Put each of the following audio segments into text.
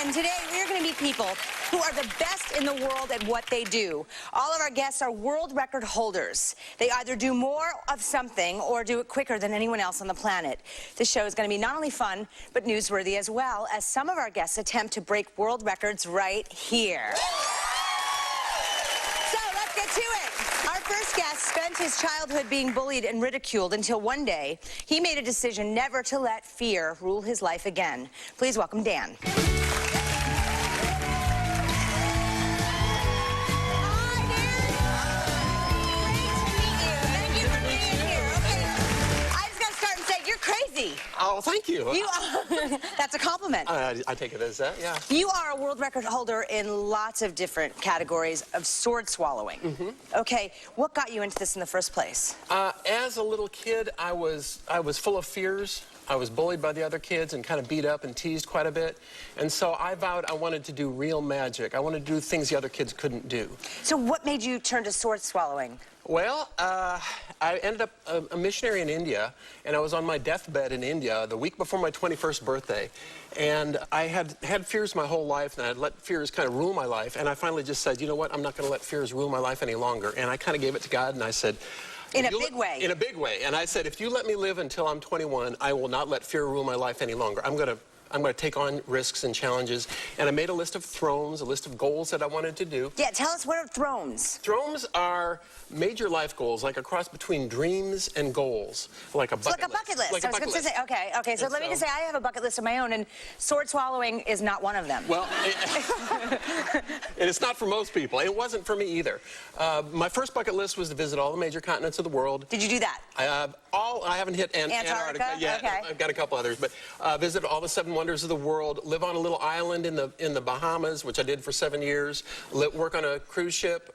in. Today, we're going to meet people who are the best in the world at what they do. All of our guests are world record holders. They either do more of something or do it quicker than anyone else on the planet. This show is going to be not only fun, but newsworthy as well, as some of our guests attempt to break world records right here. So, let's get to it. Our first guest spent his childhood being bullied and ridiculed until one day he made a decision never to let fear rule his life again. Please welcome Dan. Crazy. Oh, thank you. That's a compliment. I take it as that, yeah. You are a world record holder in lots of different categories of sword swallowing. Okay, what got you into this in the first place? As a little kid, I was full of fears. I was bullied by the other kids and kind of beat up and teased quite a bit. And so I vowed I wanted to do real magic. I wanted to do things the other kids couldn't do. So what made you turn to sword swallowing? Well, I ended up a missionary in India, and I was on my deathbed in India the week before my 21st birthday. And I had fears my whole life, and I'd let fears kind of rule my life. And I finally just said, you know what, I'm not going to let fears rule my life any longer. And I kind of gave it to God, and I said... In a big way. In a big way. And I said, if you let me live until I'm 21, I will not let fear rule my life any longer. I'm going to take on risks and challenges. And I made a list of thrones, a list of goals that I wanted to do. Yeah, tell us, what are thrones? Thrones are major life goals, like a cross between dreams and goals, like a bucket list. Like a bucket list. Like a bucket list. Okay, so let me just say, I have a bucket list of my own, and sword swallowing is not one of them. Well, and it's not for most people. It wasn't for me either. My first bucket list was to visit all the major continents of the world. Did you do that? I haven't hit Antarctica yet. Okay. I've got a couple others, but visit all the 7 wonders of the world, live on a little island in the Bahamas, which I did for 7 years, work on a cruise ship,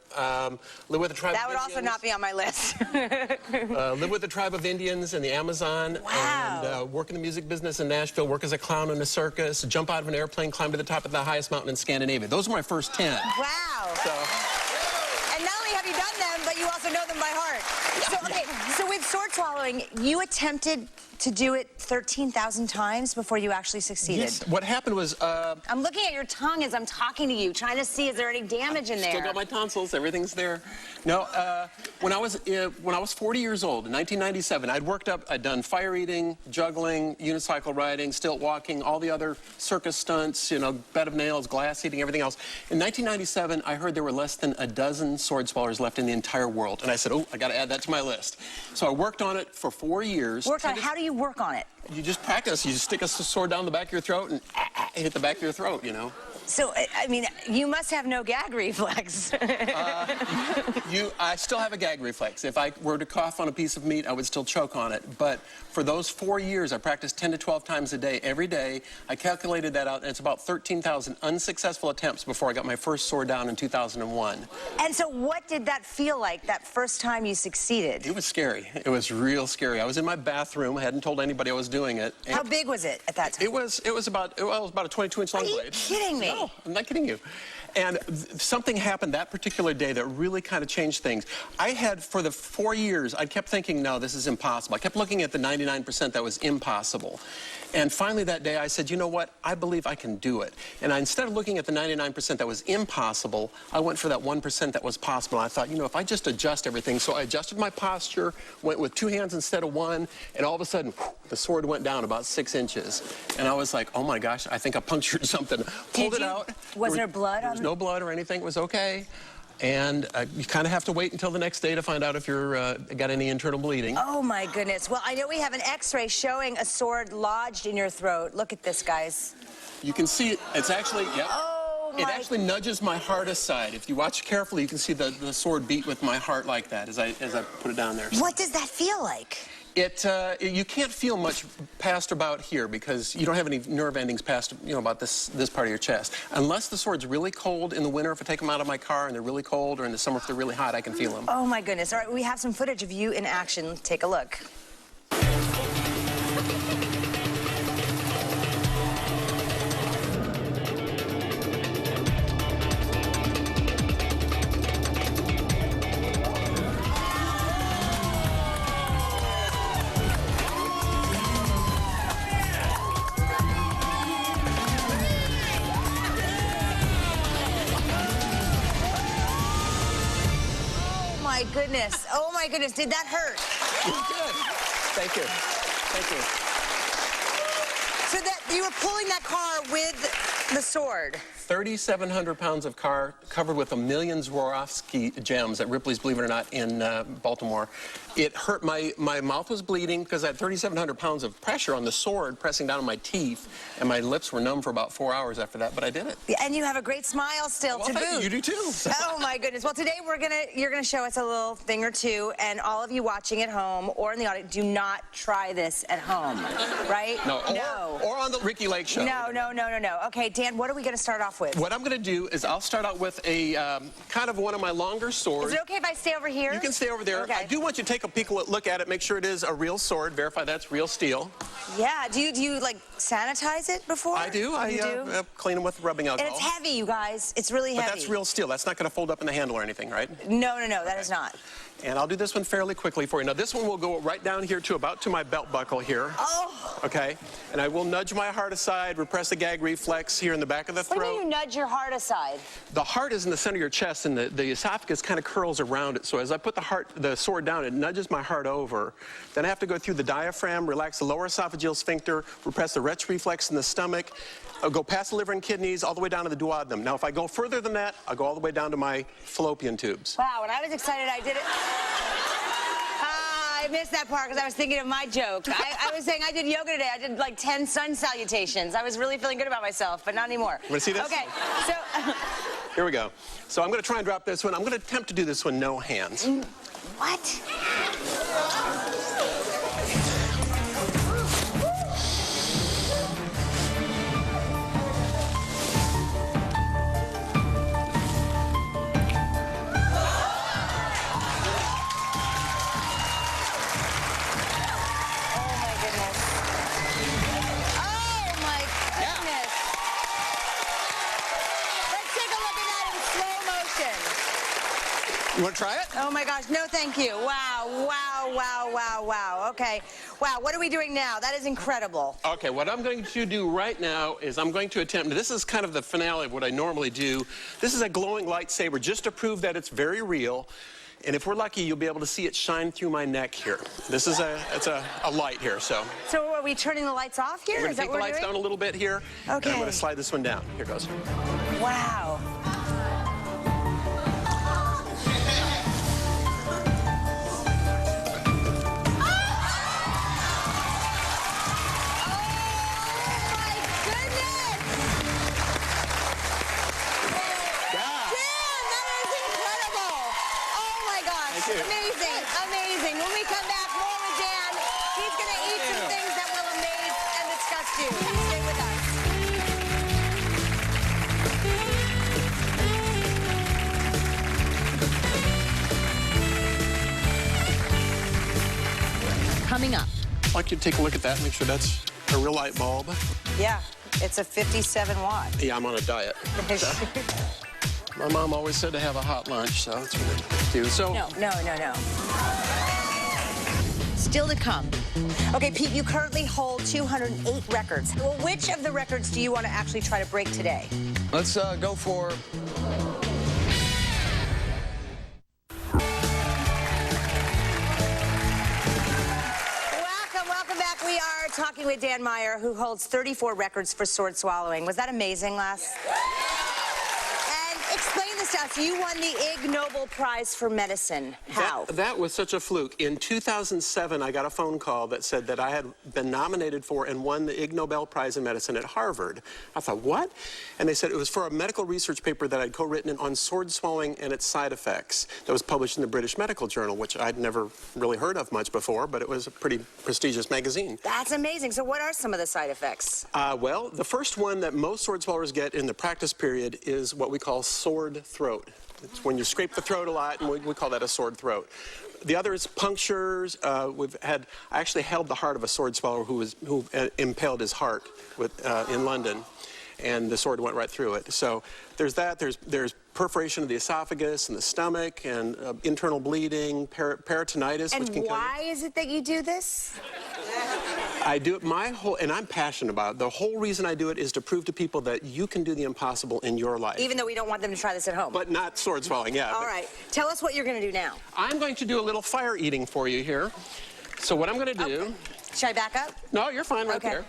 live with a tribe of Indians. That would also not be on my list. Live with a tribe of Indians in the Amazon. Wow. And work in the music business in Nashville, work as a clown in a circus, jump out of an airplane, climb to the top of the highest mountain in Scandinavia. Those were my first 10. Wow. So. And not only have you done them, but you also know them by heart. So, okay, so with sword swallowing, you attempted to do it 13,000 times before you actually succeeded. Yes, what happened was... I'm looking at your tongue as I'm talking to you, trying to see, is there any damage in there? Still got my tonsils, everything's there. No, when I was 40 years old, in 1997, I'd done fire eating, juggling, unicycle riding, stilt walking, all the other circus stunts, you know, bed of nails, glass eating, everything else. In 1997, I heard there were less than a dozen sword swallowers left in the entire world. And I said, oh, I got to add that to my list. So I worked on it for 4 years. How do you work on it? You just practice. You just stick a sword down the back of your throat and hit the back of your throat, you know. So, I mean, you must have no gag reflex. I still have a gag reflex. If I were to cough on a piece of meat, I would still choke on it. But for those 4 years, I practiced 10 to 12 times a day, every day. I calculated that out, and it's about 13,000 unsuccessful attempts before I got my first sword down in 2001. And so what did that feel like, that first time you succeeded? It was scary. It was real scary. I was in my bathroom. I hadn't told anybody I was doing it. How big was it at that time? It was about a 22-inch long blade. Are you kidding me? No, I'm not kidding you. And something happened that particular day that really kind of changed things. I had, for the 4 years, I kept thinking, no, this is impossible. I kept looking at the 99% that was impossible. And finally that day I said, you know what, I believe I can do it. And instead of looking at the 99% that was impossible, I went for that 1% that was possible. I thought, you know, if I just adjust everything. So I adjusted my posture, went with 2 hands instead of 1, and all of a sudden, whoosh, the sword went down about 6 inches. And I was like, oh my gosh, I think I punctured something. Pulled it out. Was there blood on it? There was no blood or anything. It was okay. And you kind of have to wait until the next day to find out if you're got any internal bleeding. Oh, my goodness. Well, I know we have an X-ray showing a sword lodged in your throat. Look at this, guys. You can see it. It's actually, yep. Oh, it actually nudges my heart aside. If you watch carefully, you can see the sword beat with my heart like that as I put it down there. What does that feel like? You can't feel much past about here because you don't have any nerve endings past, you know, about this part of your chest. Unless the sword's really cold in the winter, if I take them out of my car and they're really cold, or in the summer if they're really hot, I can feel them. Oh, my goodness. All right, we have some footage of you in action. Take a look. my goodness. Oh my goodness. Did that hurt? Good. Thank you. Thank you. So that you were pulling that car with the sword. 3,700 pounds of car covered with a million Swarovski gems at Ripley's, believe it or not, in Baltimore. It hurt. My mouth was bleeding because I had 3,700 pounds of pressure on the sword pressing down on my teeth, and my lips were numb for about 4 hours after that, but I did it. And you have a great smile still to boot. You do too. Oh my goodness. Well, today you're gonna show us a little thing or two, and all of you watching at home or in the audience, do not try this at home, right? No. Or on the Ricki Lake show. No. Okay, Dan, what are we gonna start off with? What I'm going to do is I'll start out with a kind of one of my longer swords. Is it okay if I stay over here? You can stay over there. Okay. I do want you to take a look at it, make sure it is a real sword, verify that's real steel. Yeah. Do you like sanitize it before? I do. I clean them with rubbing alcohol. And it's heavy, you guys. It's really heavy. But that's real steel. That's not going to fold up in the handle or anything, right? No, that is not. And I'll do this one fairly quickly for you. Now, this one will go right down here to about to my belt buckle here. Oh. Okay. And I will nudge my heart aside, repress the gag reflex here in the back of the throat. When do you nudge your heart aside? The heart is in the center of your chest, and the esophagus kind of curls around it. So as I put the sword down, it nudges my heart over. Then I have to go through the diaphragm, relax the lower esophageal sphincter, repress the retch reflex in the stomach. I'll go past the liver and kidneys, all the way down to the duodenum. Now, if I go further than that, I'll go all the way down to my fallopian tubes. Wow, when I was excited, I did it. I missed that part because I was thinking of my joke. I was saying I did yoga today. I did like 10 sun salutations. I was really feeling good about myself, but not anymore. You want to see this? Okay, so... Here we go. So I'm going to try and drop this one. I'm going to attempt to do this one no hands. What? You want to try it? Oh my gosh, no thank you. Wow. Okay. Wow, what are we doing now? That is incredible. Okay, what I'm going to do right now is I'm going to attempt, this is kind of the finale of what I normally do. This is a glowing lightsaber just to prove that it's very real. And if we're lucky, you'll be able to see it shine through my neck here. This is it's a light here, so. So are we turning the lights off here? We're going to take the lights down a little bit here. Okay. And I'm going to slide this one down. Here goes. Wow. Amazing. When we come back, more with Dan. He's going to eat some things that will amaze and disgust you. Stay with us. Coming up. I'd like you to take a look at that, make sure that's a real light bulb. Yeah, it's a 57 watt. Yeah, I'm on a diet. My mom always said to have a hot lunch, so that's what I do. So No. Still to come. Okay, Pete, you currently hold 208 records. Well, which of the records do you want to actually try to break today? Let's go for... Welcome back. We are talking with Dan Meyer, who holds 34 records for sword swallowing. Was that amazing, Les? Explain this to us. You won the Ig Nobel Prize for Medicine. How? That was such a fluke. In 2007, I got a phone call that said that I had been nominated for and won the Ig Nobel Prize in Medicine at Harvard. I thought, what? And they said it was for a medical research paper that I'd co-written on sword swallowing and its side effects that was published in the British Medical Journal, which I'd never really heard of much before, but it was a pretty prestigious magazine. That's amazing. So what are some of the side effects? Well, the first one that most sword swallowers get in the practice period is what we call sword throat. It's when you scrape the throat a lot, and we call that a sword throat. The other is punctures. I actually held the heart of a sword swallower who impaled his heart in London, and the sword went right through it. So there's that. There's perforation of the esophagus and the stomach, and internal bleeding, peritonitis, which can kill you. And why is it that you do this? I do it and I'm passionate about it. The whole reason I do it is to prove to people that you can do the impossible in your life. Even though we don't want them to try this at home. But not sword swallowing, yeah. All right. Tell us what you're going to do now. I'm going to do a little fire eating for you here. So what I'm going to do... Okay. Should I back up? No, you're fine right there.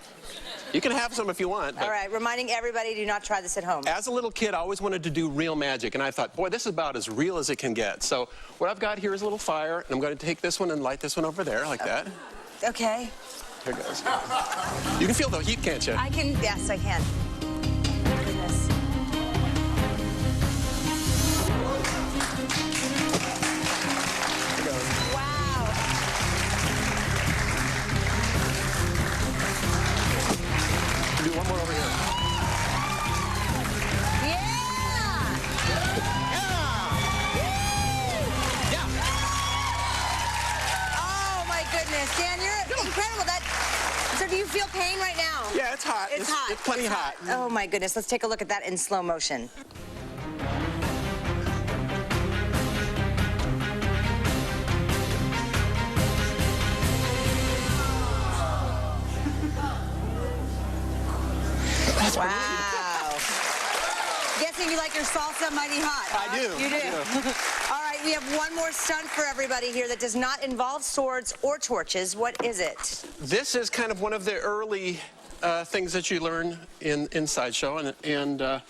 You can have some if you want. All right. Reminding everybody, do not try this at home. As a little kid, I always wanted to do real magic, and I thought, boy, this is about as real as it can get. So what I've got here is a little fire, and I'm going to take this one and light this one over there, like that. Okay. Here goes. You can feel the heat, can't you? I can, yes, I can. Goodness. Here goes. Wow. Do one more over here. Yeah! Yeah! Oh, my goodness. Dan, you're incredible. So do you feel pain right now? Yeah, it's hot. It's hot. It's plenty hot. Oh, my goodness. Let's take a look at that in slow motion. Wow. Guessing you like your salsa mighty hot, huh? I do. You do. All right, we have one more stunt for everybody here that does not involve swords or torches. What is it? This is kind of one of the early things that you learn in Sideshow, and I'd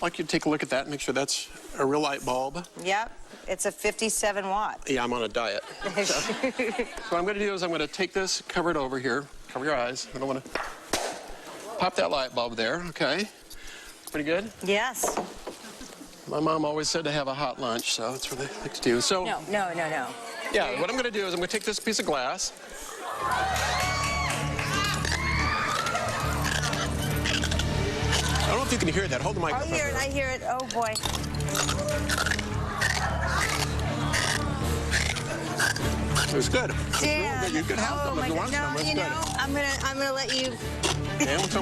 like you to take a look at that and make sure that's a real light bulb. Yep, it's a 57 watt. Yeah, I'm on a diet. So what I'm going to do is I'm going to take this, cover it over here, cover your eyes. I don't want to pop that light bulb there, okay? Pretty good? Yes. My mom always said to have a hot lunch, so that's what I like to do. So, No. yeah, what I'm going to do is I'm going to take this piece of glass. I don't know if you can hear that. Hold the mic up. I hear it. Oh, boy. It was good. Yeah. You could have them if you want some. It's you good. know, I'm gonna let you.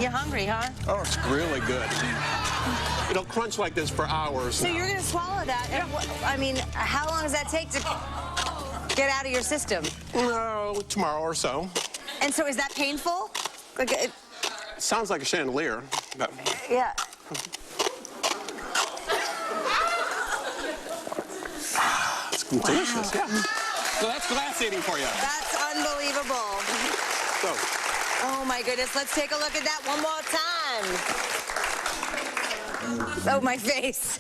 You're hungry, huh? Oh, it's really good. It'll crunch like this for hours. So you're gonna swallow that? Yeah. I mean, how long does that take to get out of your system? No, tomorrow or so. And so is that painful? Like It sounds like a chandelier. But... Yeah. It's delicious, yeah. So that's glass eating for you. That's unbelievable. So. Oh my goodness, let's take a look at that one more time. Oh, my face.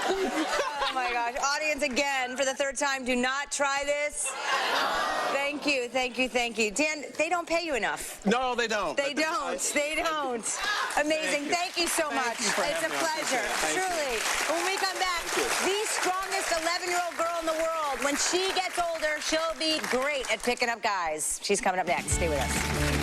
Oh my gosh. Audience, again, for the third time, do not try this. Thank you, thank you, thank you. Dan, they don't pay you enough. No, they don't. They don't. Amazing. Thank you so much. It's a pleasure. Truly. When we come back, the strongest 11-year-old girl in the world. When she gets older, she'll be great at picking up guys. She's coming up next. Stay with us.